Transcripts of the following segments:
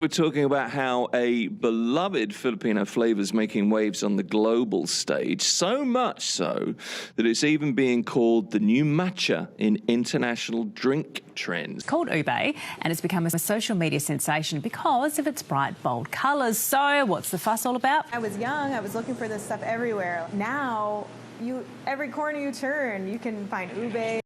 We're talking about how a beloved Filipino flavor is making waves on the global stage, so much so that it's even being called the new matcha in international drink trends. It's called Ube, and it's become a social media sensation because of its bright, bold colours. So what's the fuss all about? I was young, I was looking for this stuff everywhere. Now, every corner you turn, you can find Ube.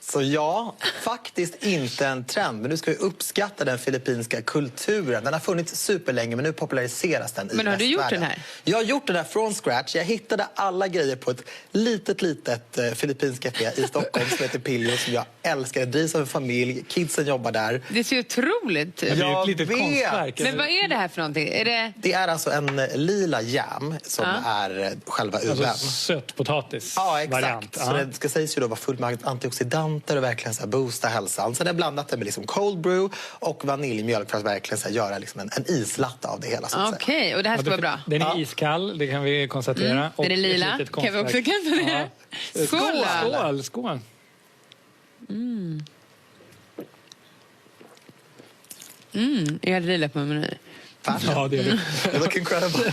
Så ja, faktiskt inte en trend. Men nu ska vi uppskatta den filippinska kulturen. Den har funnits superlänge, men nu populariseras den i Men har du gjort västvärlden. den här? Jag har gjort den här från scratch. Jag hittade alla grejer på ett litet filippinskt café i Stockholm som heter Pilio, som jag älskar. Det drivs av en familj, kidsen jobbar där. Det ser otroligt ut. Jag det är ett litet konstverk. Men vad är det här för någonting? Det är alltså en lila jam som är själva uben. Alltså sötpotatis. Ja, exakt. Variant. Så det ska sägas ju då vara fullt med antioxidanter och verkligen så här boosta hälsan. Sen är det blandat med liksom cold brew och vaniljmjölk för att verkligen så här göra liksom en islatte av det hela. Okej, och det här ska vara bra. Den är iskall, det kan vi konstatera. Och den är lila, kan vi också konstatera. Ja. Skål! Skål! Jag hade lila på mig nu. Ja, det är det. You look incredible.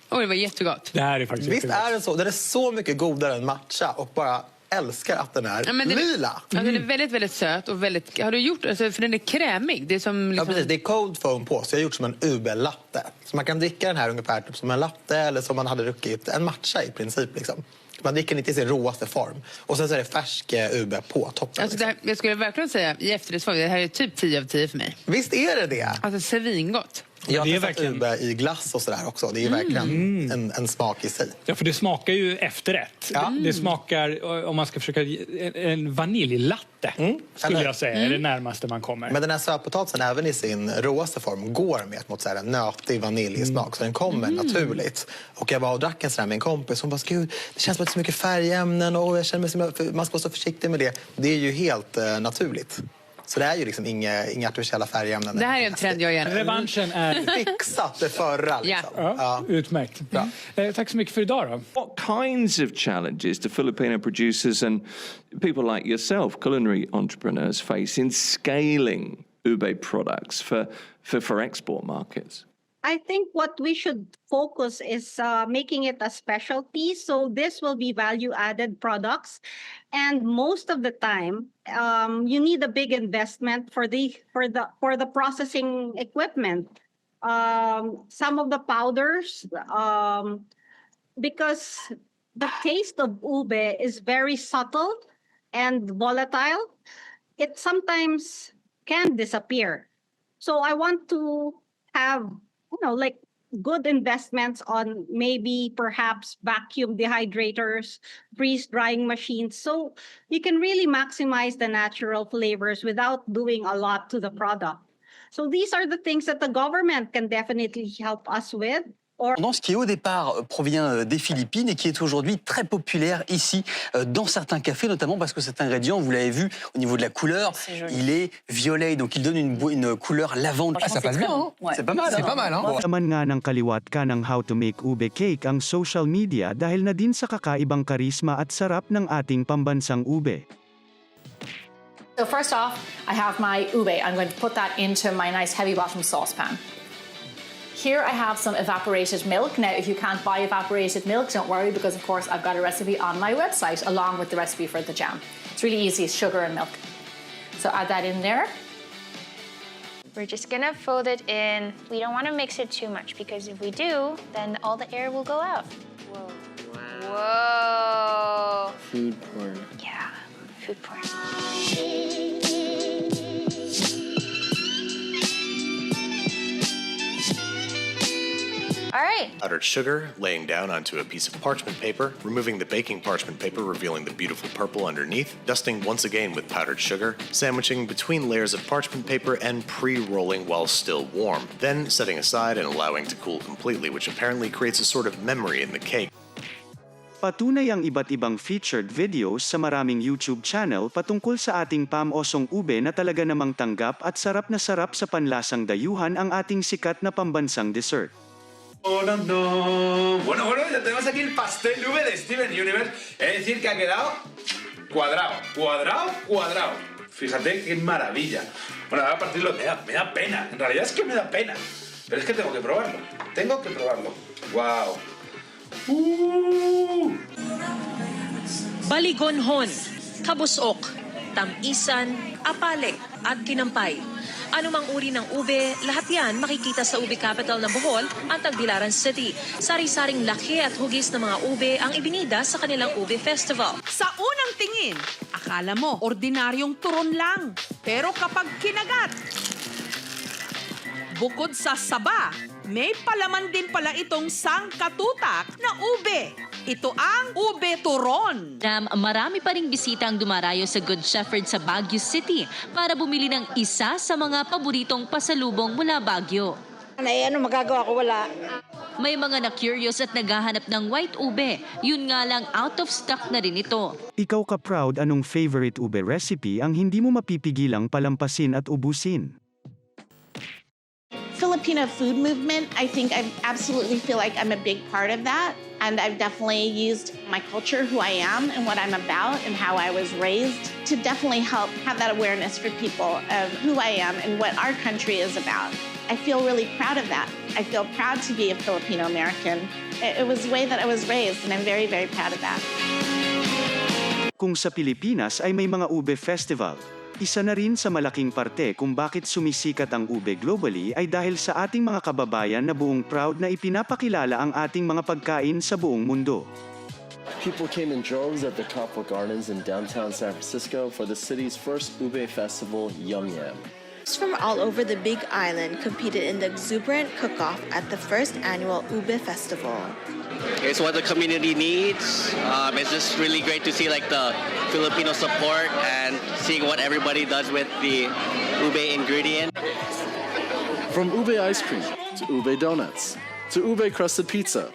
Det var jättegott. Det här är faktiskt Visst är den så? Den är så mycket godare än matcha och bara älskar att den är lila. Den är väldigt, väldigt söt och väldigt... Har du gjort... Alltså, för den är krämig. Det är som... Ja, precis. Det är cold foam på, så jag har gjort som en ube-latte. Så man kan dricka den här ungefär typ som en latte eller som man hade druckit en matcha i princip. Liksom. Man dricker den inte i sin råaste form. Och sen så är det färsk ube på toppen. Alltså, det här, jag skulle verkligen säga i efterrättsform, det här är typ 10 av 10 för mig. Visst är det det? Alltså svingott. Jag har det är testat verkligen... ube i glass och sådär också. Det är verkligen en smak i sig. Ja, för det smakar ju efterrätt. Det smakar, om man ska försöka, en vaniljlatte skulle jag säga är det närmaste man kommer. Men den här sötpotatisen även i sin råaste form går med mot så här en nötig vaniljsmak. Så den kommer naturligt. Och jag var och drack en sån här med en kompis som bara, gud, det känns som att det är så mycket färgämnen och jag känner mig som man ska vara så försiktig med det. Det är ju helt naturligt. Så det är ju liksom inga artificiella färgämnen. Det här är en trend jag gärna. Revanschen är... Fixat det förra. Liksom. Ja, utmärkt. Tack så mycket för idag då. What kinds of challenges do Filipino producers and people like yourself, culinary entrepreneurs, face in scaling ube products for export markets? I think what we should focus is making it a specialty. So this will be value-added products, and most of the time, you need a big investment for the processing equipment. Some of the powders, because the taste of ube is very subtle and volatile, it sometimes can disappear. So I want to have like good investments on maybe perhaps vacuum dehydrators, freeze drying machines. So you can really maximize the natural flavors without doing a lot to the product. So these are the things that the government can definitely help us with. Ce qui au départ provient des Philippines et qui est aujourd'hui très populaire ici dans certains cafés, notamment parce que cet ingrédient, vous l'avez vu au niveau de la couleur, il est violet, donc il donne une couleur lavande. Ça passe bien, hein? C'est pas mal. C'est pas mal, hein? Naman nga ng kaliwat ka ng how to make ube cake ang social media dahil na din sa kakaibang karisma at sarap ng ating pambansang ube. So first off, I have my ube. I'm going to put that into my nice heavy bottom saucepan. Here I have some evaporated milk. Now, if you can't buy evaporated milk, don't worry, because of course I've got a recipe on my website along with the recipe for the jam. It's really easy, it's sugar and milk. So add that in there. We're just gonna fold it in. We don't want to mix it too much because if we do, then all the air will go out. Whoa. Wow. Whoa. Food porn. Yeah, food porn. All right. Powdered sugar, laying down onto a piece of parchment paper, removing the baking parchment paper, revealing the beautiful purple underneath, dusting once again with powdered sugar, sandwiching between layers of parchment paper and pre-rolling while still warm, then setting aside and allowing to cool completely, which apparently creates a sort of memory in the cake. Patunay ang iba't ibang featured videos sa maraming YouTube channel patungkol sa ating pamosong ube na talaga namang tanggap at sarap na sarap sa panlasang dayuhan ang ating sikat na pambansang dessert. Bueno, ya tenemos aquí el pastel ube de Steven Universe. Es decir, que ha quedado cuadrado. Fíjate qué maravilla. Bueno, ahora a partirlo me da pena. En realidad es que me da pena. Pero es que tengo que probarlo. Tengo que probarlo. ¡Wow! Baligonhon, kabusok, tamisan, apalik at kinampay. Anumang uri ng ube, lahat yan makikita sa ube capital ng Bohol, ang Tagbilaran City. Sari-saring laki at hugis ng mga ube ang ibinida sa kanilang ube festival. Sa unang tingin, akala mo ordinaryong turon lang. Pero kapag kinagat, bukod sa saba, may palaman din pala itong sangkatutak na ube. Ito ang ube turon. Marami pa ring bisita ang dumarayo sa Good Shepherd sa Baguio City para bumili ng isa sa mga paboritong pasalubong mula Baguio. Ano magagawa ko? Wala. May mga na-curious at naghahanap ng white ube. Yun nga lang out of stock na rin ito. Ikaw ka-proud anong favorite ube recipe ang hindi mo mapipigilang palampasin at ubusin? Filipino food movement, I think I absolutely feel like I'm a big part of that. And I've definitely used my culture, who I am and what I'm about and how I was raised to definitely help have that awareness for people of who I am and what our country is about. I feel really proud of that. I feel proud to be a Filipino American. It was the way that I was raised and I'm very, very proud of that. Kung sa Pilipinas ay may mga ube festival, isa na rin sa malaking parte kung bakit sumisikat ang ube globally ay dahil sa ating mga kababayan na buong proud na ipinapakilala ang ating mga pagkain sa buong mundo. People came in droves at the Copper Gardens in downtown San Francisco for the city's first ube festival, Yum Yam. From all over the Big Island competed in the exuberant cook-off at the first annual Ube Festival. It's what the community needs. It's just really great to see like the Filipino support and seeing what everybody does with the ube ingredient. From ube ice cream to ube donuts to ube crusted pizza.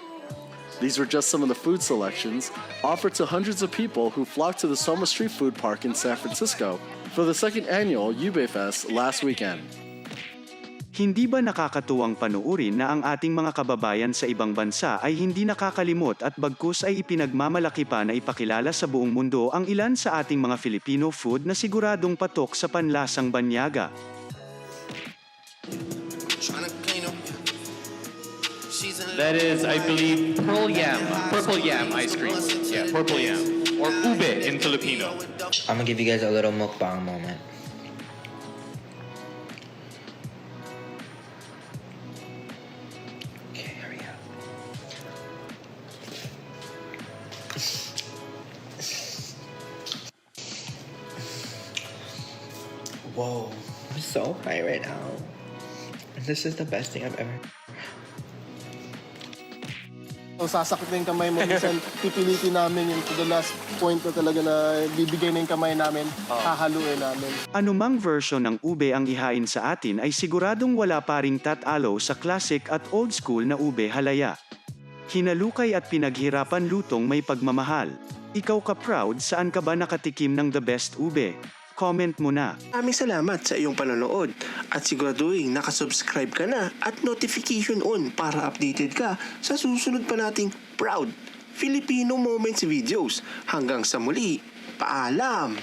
These were just some of the food selections offered to hundreds of people who flocked to the Soma Street Food Park in San Francisco for the second annual Ube Fest last weekend. Hindi ba nakakatuwang panuurin na ang ating mga kababayan sa ibang bansa ay hindi nakakalimot at bagkus ay ipinagmamalaki pa na ipakilala sa buong mundo ang ilan sa ating mga Filipino food na siguradong patok sa panlasang banyaga? That is, I believe, purple yam ice cream. Yeah, purple yam. Or ube in Filipino. I'm gonna give you guys a little mukbang moment. Okay, here we go. Whoa, I'm so high right now. This is the best thing I've ever. Sasakit na yung kamay mo. Minsan, pipilitin namin yung to the last point na talaga na bibigay na yung kamay namin, hahaluin namin. Anumang version ng ube ang ihain sa atin ay siguradong wala pa ring tatalo sa classic at old school na ube halaya. Hinalukay at pinaghirapan lutong may pagmamahal. Ikaw ka-proud, saan ka ba nakatikim ng the best ube? Comment mo na. Maraming salamat sa iyong panonood at siguraduhin nakasubscribe ka na at notification on para updated ka sa susunod pa nating Proud Filipino Moments videos. Hanggang sa muli, paalam!